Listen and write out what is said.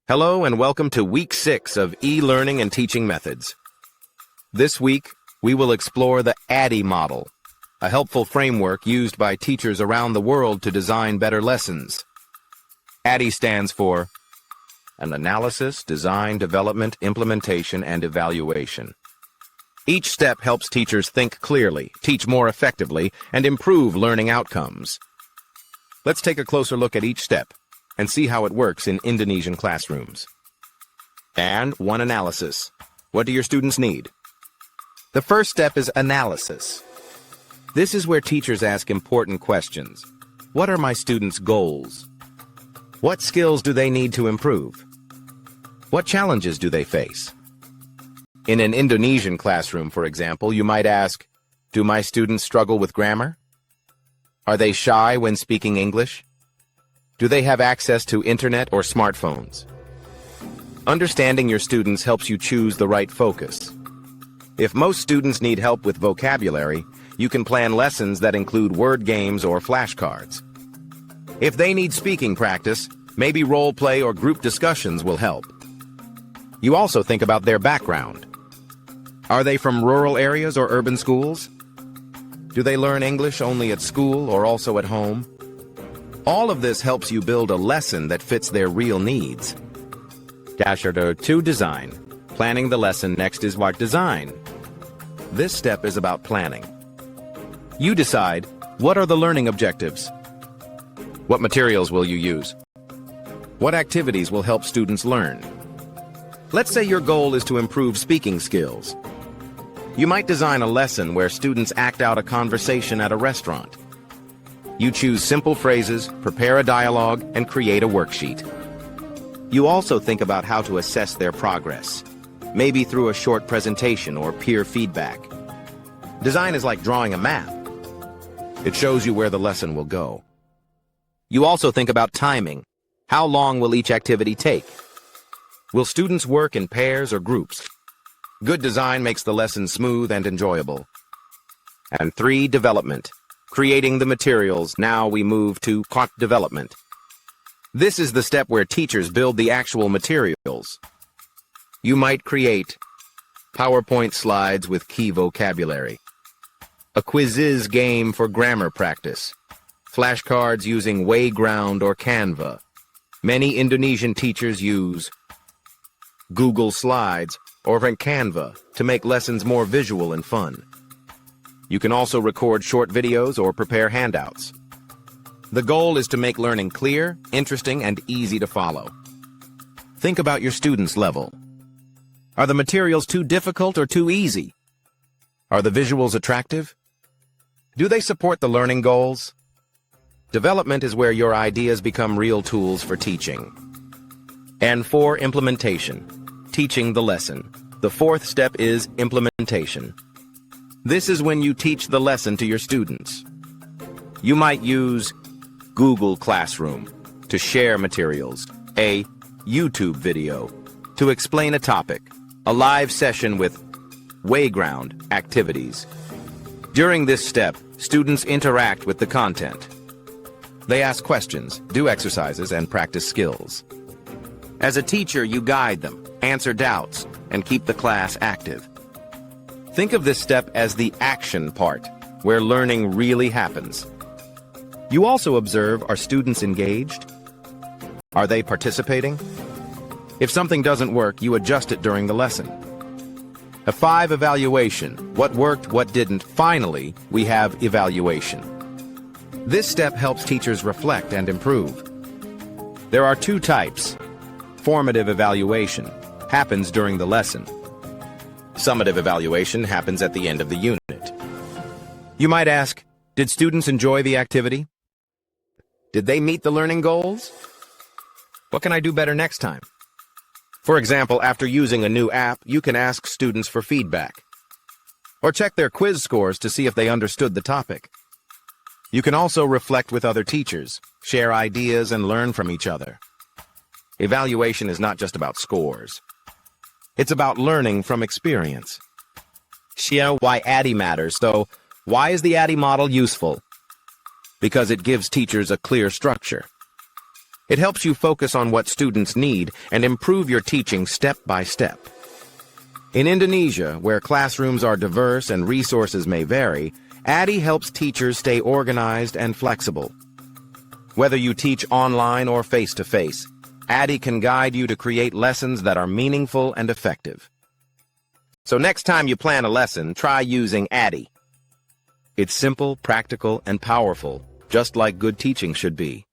Hello and welcome to Week 6 of E-Learning and Teaching Methods. This week, we will explore the ADDIE Model, a helpful framework used by teachers around the world to design better lessons. ADDIE stands for an analysis, design, development, implementation, and evaluation. Each step helps teachers think clearly, teach more effectively, and improve learning outcomes. Let's take a closer look at each step and see how it works in Indonesian classrooms. And one analysis. What do your students need? The first step is analysis. This is where teachers ask important questions. What are my students' goals? What skills do they need to improve? What challenges do they face? In an Indonesian classroom, for example, you might ask, do my students struggle with grammar? Are they shy when speaking English? Do they have access to internet or smartphones? Understanding your students helps you choose the right focus. If most students need help with vocabulary, you can plan lessons that include word games or flashcards. If they need speaking practice, maybe role play or group discussions will help. You also think about their background. Are they from rural areas or urban schools? Do they learn English only at school or also at home? All of this helps you build a lesson that fits their real needs. To design. Planning the lesson next is what design. This step is about planning. You decide, what are the learning objectives? What materials will you use? What activities will help students learn? Let's say your goal is to improve speaking skills. You might design a lesson where students act out a conversation at a restaurant. You choose simple phrases, prepare a dialogue, and create a worksheet. You also think about how to assess their progress, maybe through a short presentation or peer feedback. Design is like drawing a map. It shows you where the lesson will go. You also think about timing. How long will each activity take? Will students work in pairs or groups? Good design makes the lesson smooth and enjoyable. And 3, development. Creating the materials. Now we move to development. This is the step where teachers build the actual materials. You might create PowerPoint slides with key vocabulary, a quiz game for grammar practice, flashcards using Wayground or Canva. Many Indonesian teachers use Google Slides or Canva to make lessons more visual and fun. You can also record short videos or prepare handouts. The goal is to make learning clear, interesting, and easy to follow. Think about your students' level. Are the materials too difficult or too easy? Are the visuals attractive? Do they support the learning goals? Development is where your ideas become real tools for teaching. And 4, implementation. Teaching the lesson. The 4th step is implementation. This is when you teach the lesson to your students. You might use Google Classroom to share materials, a YouTube video to explain a topic, a live session with Wayground activities. During this step, students interact with the content. They ask questions, do exercises, and practice skills. As a teacher, you guide them, answer doubts, and keep the class active. Think of this step as the action part, where learning really happens. You also observe, are students engaged? Are they participating? If something doesn't work, you adjust it during the lesson. A 5, evaluation. What worked, what didn't. Finally, we have evaluation. This step helps teachers reflect and improve. There are 2 types. Formative evaluation happens during the lesson. Summative evaluation happens at the end of the unit. You might ask, did students enjoy the activity? Did they meet the learning goals? What can I do better next time? For example, after using a new app, you can ask students for feedback. Or check their quiz scores to see if they understood the topic. You can also reflect with other teachers, share ideas, and learn from each other. Evaluation is not just about scores. It's about learning from experience. Share why ADDIE matters. So, why is the ADDIE model useful? Because it gives teachers a clear structure. It helps you focus on what students need and improve your teaching step by step. In Indonesia, where classrooms are diverse and resources may vary, ADDIE helps teachers stay organized and flexible. Whether you teach online or face-to-face, ADDIE can guide you to create lessons that are meaningful and effective. So next time you plan a lesson, try using ADDIE. It's simple, practical, and powerful, just like good teaching should be.